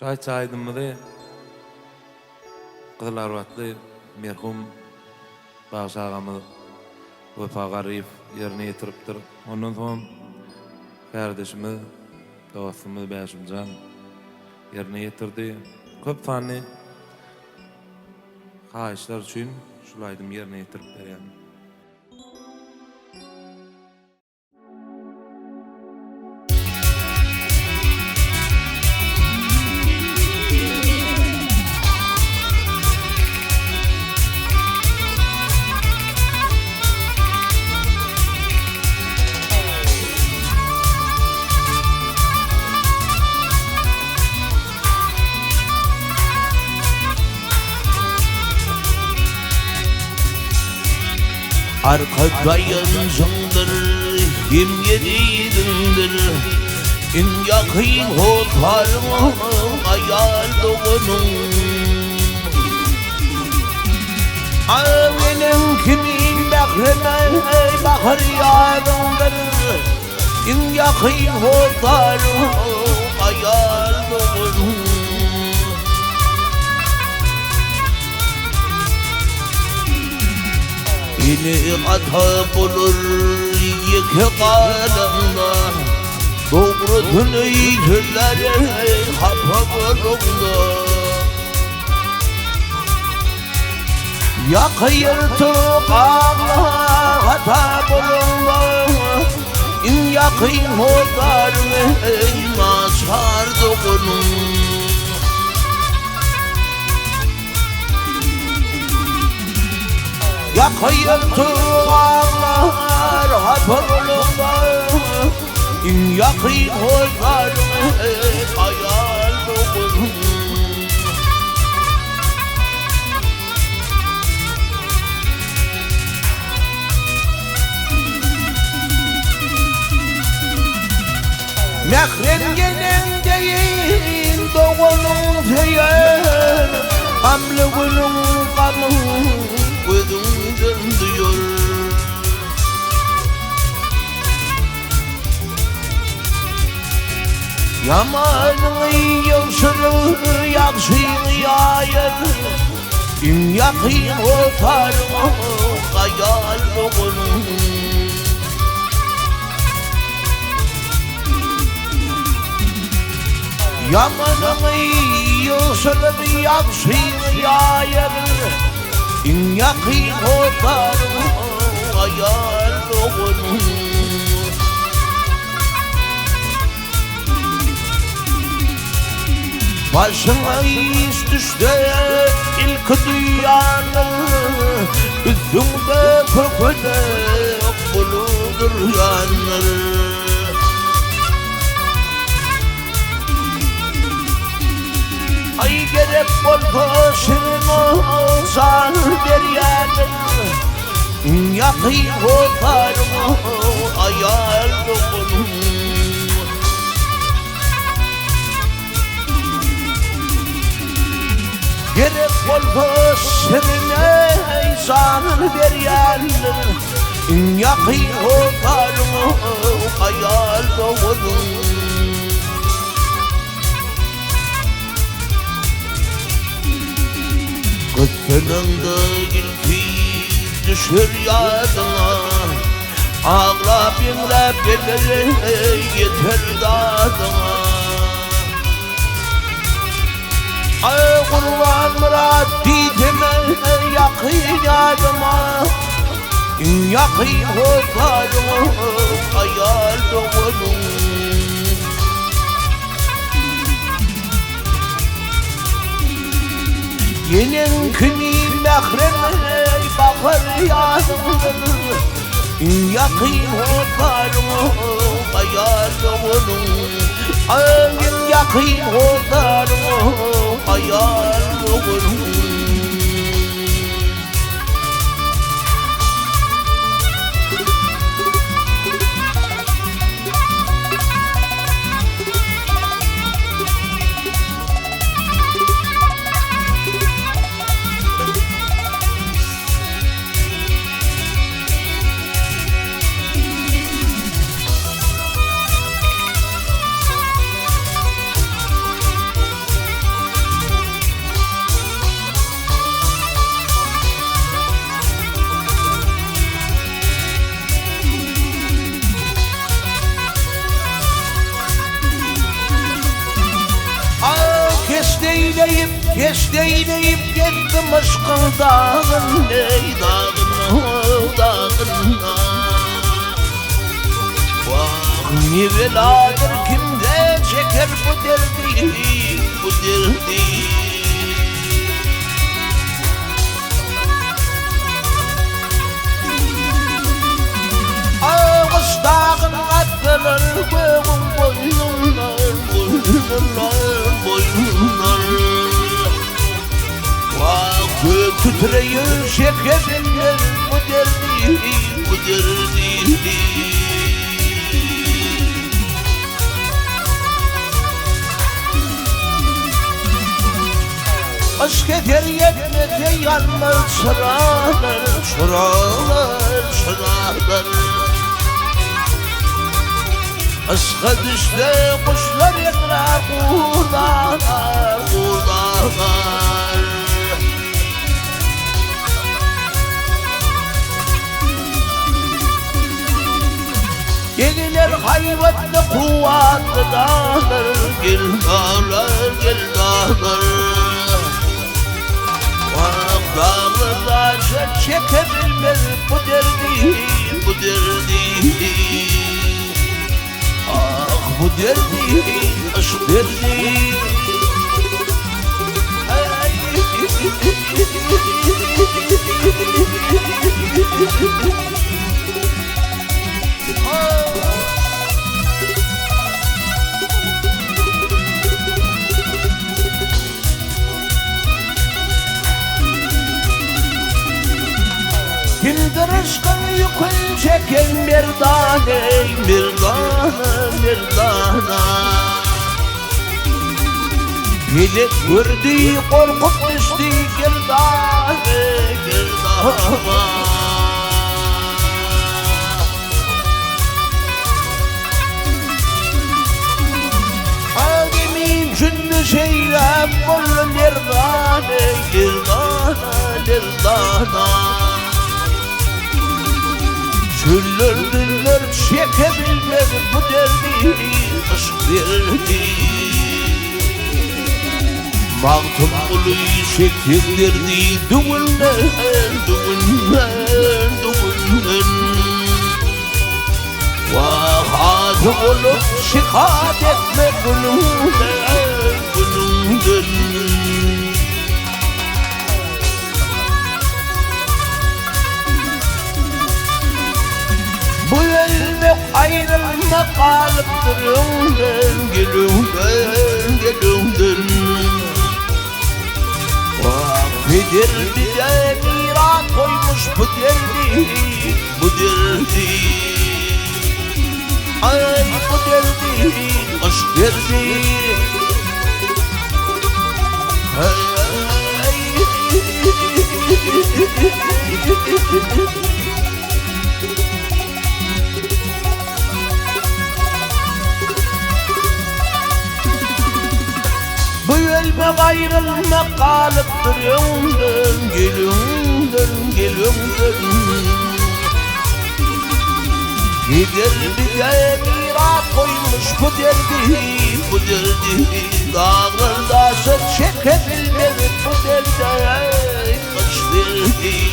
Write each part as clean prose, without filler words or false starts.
Şaýat çaýdymyzy Gyzyl Arwatly merhum Bagyş agamyz Wefa Garyp ýerine ýetiripdir. Ondan soň kardeşimiz, dostumyz Bäşimjan ýerine ýetirdi. Köp sany haýyşlar üçin şulaýdym ýerine ýetirip berýän. Arkada yansındır, kim yediğindir. İn yakın hotarım, ayal doğunum. Benim kimin bekleme bakır yarındır. İn yakın hotarım, ayal doğunum. Yine ata bulur yıkı kalında, doğru tünüydüler hapa bulunda. Yakıyırtık ağla hata bulunda, in yakın hodar mazhar doğunun. Yakıyırtık ağlar hapırlığında, in yakın hodar ayal doğunun. Mehrengenin değil doğunun diyor, amlığının kanın gözümden diyor. Yamanını yılsırı yaksın yayır, in yakın otarım ayal doğunun. Yamanını yılsırı yaksın yayır, in yakın otarım ayal doğunun. Başına iş düştü ilk dünyanın, üstünde köküde buludur yanır. Ay gerek oldu şirin olsan deryanın, yakın otarım ayal doğunun. Gerek oldu şirine insanın deryanın, yakın otarım ayal doğunun. Kıtırında ilki düşür yadına, ağla binle gelir yeter dadına. Ay kurban murat didime yakın yadıma, yakın hotarım ayal doğunun. Yeninkini mehreme bakır yandır, yakın hotarım ayal doğunun. Yakın hotarım ayal doğunun. Kesteyleyip gittim aşkın dağın ey dağına Vah niveladır kimde çeker bu derdi Ağız dağın atılır boynunlar Vah gök tütreyin şekebilir bu derdi Aşk eder yetmede yanmaz sıralar Aşka düştü kuşlar yaklar kulağlar Yediler hayvatlı kuvvetli dağlar Gel dağlar Dağlar çekebilmez bu derdi Ah bu derdi aşk derdi Kimdir aşkın yükün çeken merdane Bilek gördü korkup düştü girdane Hakimin cündü şeylem bol merdane Çöllerdüller çekebilmez bu derdi aşk derdi Mağtum ulu çekildirdi düğünden Vah adı olup şikayet etme günümden Bu ölmek ayrılmak kalıptır gülümden Affeder bize miras koymuş bu derdi Ay bu derdi aşk derdi Bu ölmek ayrılmak kalıptır gülümden Gider bize miras koymuş bu derdi Dağlarda söz çekebilmez bu derdi Aşk derdi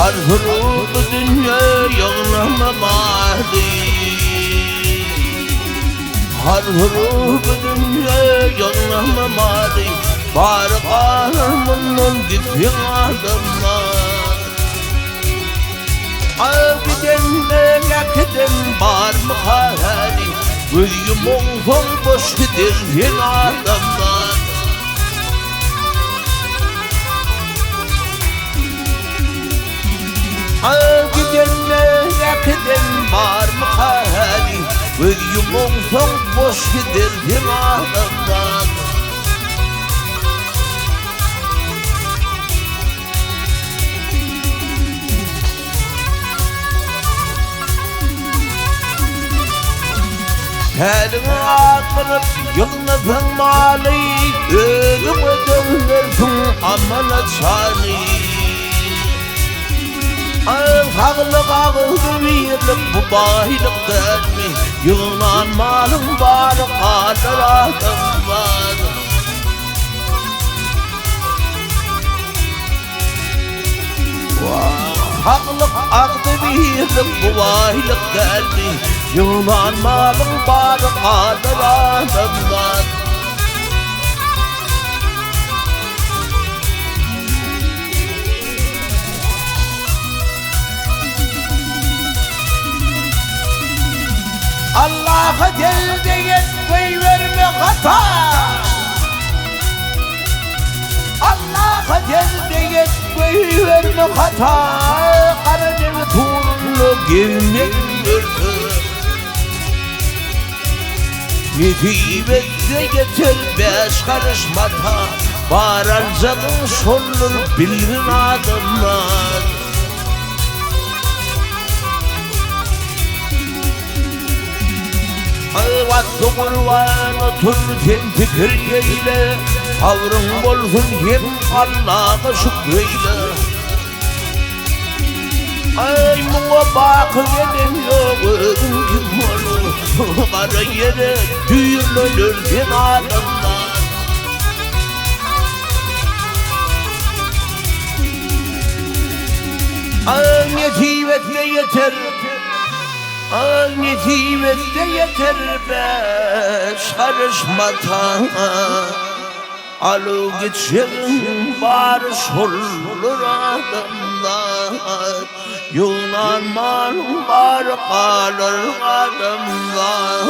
Harhırıldı dünya yağlama Artırıp dünya yanılmamadı Bari kanımın gitsin adımlar Gidenle yakıdın var mı hali Gözüm olsun boş gidersin adımlar Gidenle yakıdın var mı hali Gözüm olsun boş gidersin adımlar Elini attırıp yıldızın mali Ölümü dövürsün amana çani Ağlık ağıldı birlik bu baylık dermi Yığılan malın var kalır adım var Ağlık ağdı birlik bu baylık dermi Yığılan malın var kalır adım var Allah'a geldi yetmeyi verme hata Allah'a geldi yetmeyi verme hata Karadeniz tuğrunu girmek gördü Netibetle getir beş karış mata Bağıracağın sonunu bilin adımlar Vakti kurban otur sen fikirgeyle Tavrın bolsun hem Allah'a şükreyle Buna bakı gelin yok kim olur Kara yere düğümlenirsin adamlar Netibetle yeter Netibetle yeter beş karışmadan Alı geçerin barış olur adamlar Yunan malum var kalır adamlar